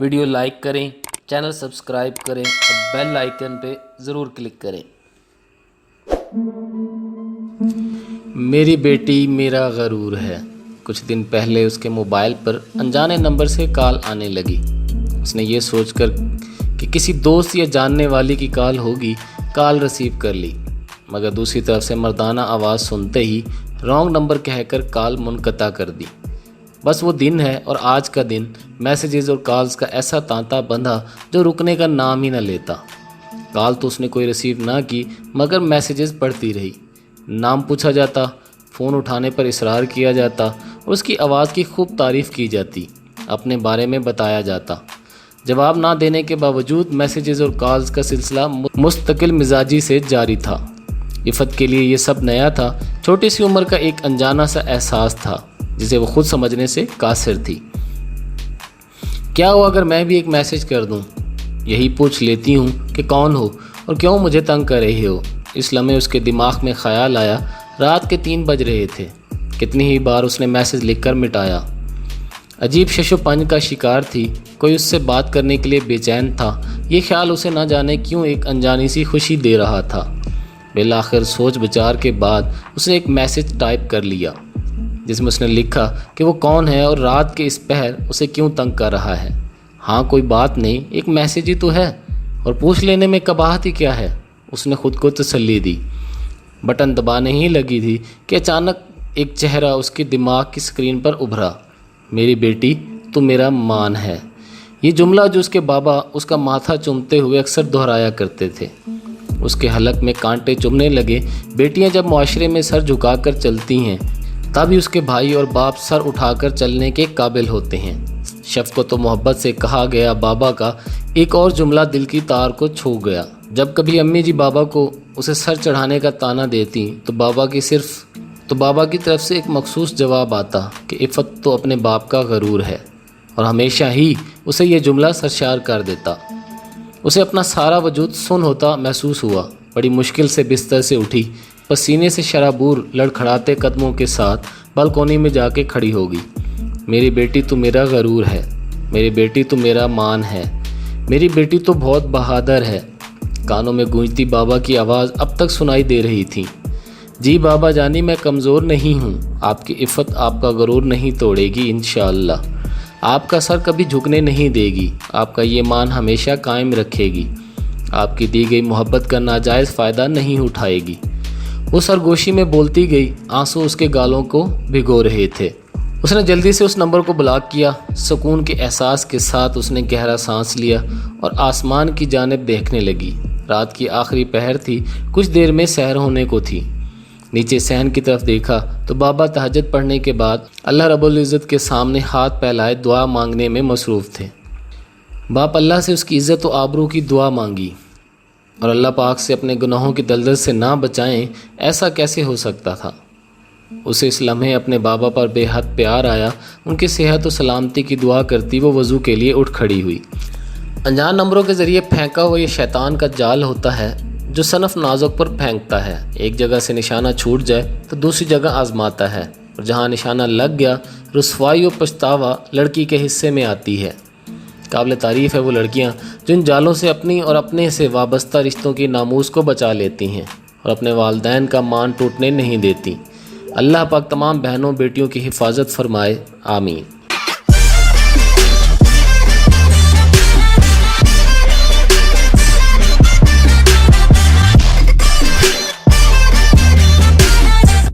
Video like کریں، channel subscribe کریں اور بیل آئیکن پہ ضرور کلک کریں۔ میری بیٹی میرا غرور ہے۔ کچھ دن پہلے اس کے موبائل پر انجانے نمبر سے کال آنے لگی۔ اس نے یہ سوچ کر کہ کسی دوست یا جاننے والی کی کال ہوگی، کال ریسیو کر لی، مگر دوسری طرف سے مردانہ آواز سنتے ہی رانگ نمبر کہہ کر کال منقطع کر دی۔ بس وہ دن ہے اور آج کا دن میسیجز اور کالز کا ایسا تانتا بندھا جو رکنے کا نام ہی نہ لیتا۔ کال تو اس نے کوئی ریسیو نہ کی مگر میسیجز پڑھتی رہی۔ نام پوچھا جاتا، فون اٹھانے پر اصرار کیا جاتا اور اس کی آواز کی خوب تعریف کی جاتی، اپنے بارے میں بتایا جاتا۔ جواب نہ دینے کے باوجود میسیجز اور کالز کا سلسلہ مستقل مزاجی سے جاری تھا۔ عفت کے لیے یہ سب نیا تھا، چھوٹی سی عمر کا ایک انجانا سا احساس تھا جسے وہ خود سمجھنے سے قاصر تھی۔ کیا ہو اگر میں بھی ایک میسیج کر دوں؟ یہی پوچھ لیتی ہوں کہ کون ہو اور کیوں مجھے تنگ کر رہے ہو؟ اس لمحے اس کے دماغ میں خیال آیا، رات کے 3 بج رہے تھے۔ کتنی ہی بار اس نے میسیج لکھ کر مٹایا۔ عجیب شش و پنج کا شکار تھی، کوئی اس سے بات کرنے کے لیے بے چین تھا۔ یہ خیال اسے نہ جانے کیوں ایک انجانی سی خوشی دے رہا تھا۔ بالآخر سوچ بچار کے بعد اس نے ایک میسیج ٹائپ کر لیا جس میں اس نے لکھا کہ وہ کون ہے اور رات کے اس پہر اسے کیوں تنگ کر رہا ہے۔ ہاں کوئی بات نہیں، ایک میسیج ہی تو ہے اور پوچھ لینے میں قباحت ہی کیا ہے، اس نے خود کو تسلی دی۔ بٹن دبانے ہی لگی تھی کہ اچانک ایک چہرہ اس کے دماغ کی سکرین پر ابھرا۔ میری بیٹی تو میرا مان ہے، یہ جملہ جو اس کے بابا اس کا ماتھا چومتے ہوئے اکثر دہرایا کرتے تھے۔ اس کے حلق میں کانٹے چبھنے لگے۔ بیٹیاں جب معاشرے میں سر جھکا کر چلتی ہیں تبھی اس کے بھائی اور باپ سر اٹھا کر چلنے کے قابل ہوتے ہیں۔ شفقت و محبت سے کہا گیا بابا کا ایک اور جملہ دل کی تار کو چھو گیا۔ جب کبھی امی جی بابا کو اسے سر چڑھانے کا طعنہ دیتی تو بابا کی طرف سے ایک مخصوص جواب آتا کہ عفت تو اپنے باپ کا غرور ہے، اور ہمیشہ ہی اسے یہ جملہ سرشار کر دیتا۔ اسے اپنا سارا وجود سن ہوتا محسوس ہوا۔ بڑی مشکل سے بستر سے اٹھی، پسینے سے شرابور لڑکھڑاتے قدموں کے ساتھ بالکونی میں جا کے کھڑی ہوگی۔ میری بیٹی تو میرا غرور ہے، میری بیٹی تو میرا مان ہے، میری بیٹی تو بہت بہادر ہے۔ کانوں میں گونجتی بابا کی آواز اب تک سنائی دے رہی تھی۔ جی بابا جانی، میں کمزور نہیں ہوں، آپ کی عفت آپ کا غرور نہیں توڑے گی انشاءاللہ، آپ کا سر کبھی جھکنے نہیں دے گی، آپ کا یہ مان ہمیشہ قائم رکھے گی، آپ کی دی گئی محبت کا ناجائز فائدہ نہیں اٹھائے گی۔ وہ سرگوشی میں بولتی گئی، آنسو اس کے گالوں کو بھگو رہے تھے۔ اس نے جلدی سے اس نمبر کو بلاک کیا۔ سکون کے احساس کے ساتھ اس نے گہرا سانس لیا اور آسمان کی جانب دیکھنے لگی۔ رات کی آخری پہر تھی، کچھ دیر میں سحر ہونے کو تھی۔ نیچے صحن کی طرف دیکھا تو بابا تہجد پڑھنے کے بعد اللہ رب العزت کے سامنے ہاتھ پھیلائے دعا مانگنے میں مصروف تھے۔ باپ اللہ سے اس کی عزت و آبرو کی دعا مانگی، اور اللہ پاک سے اپنے گناہوں کی دلدل سے نہ بچائیں، ایسا کیسے ہو سکتا تھا؟ اسے اس لمحے اپنے بابا پر بے حد پیار آیا۔ ان کی صحت و سلامتی کی دعا کرتی وہ وضو کے لیے اٹھ کھڑی ہوئی۔ انجان نمبروں کے ذریعے پھینکا ہوا یہ شیطان کا جال ہوتا ہے جو صنف نازک پر پھینکتا ہے۔ ایک جگہ سے نشانہ چھوٹ جائے تو دوسری جگہ آزماتا ہے، اور جہاں نشانہ لگ گیا رسوائی و پچھتاوا لڑکی کے حصے میں آتی ہے۔ قابل تعریف ہے وہ لڑکیاں جو ان جالوں سے اپنی اور اپنے سے وابستہ رشتوں کی ناموس کو بچا لیتی ہیں اور اپنے والدین کا مان ٹوٹنے نہیں دیتی۔ اللہ پاک تمام بہنوں بیٹیوں کی حفاظت فرمائے، آمین۔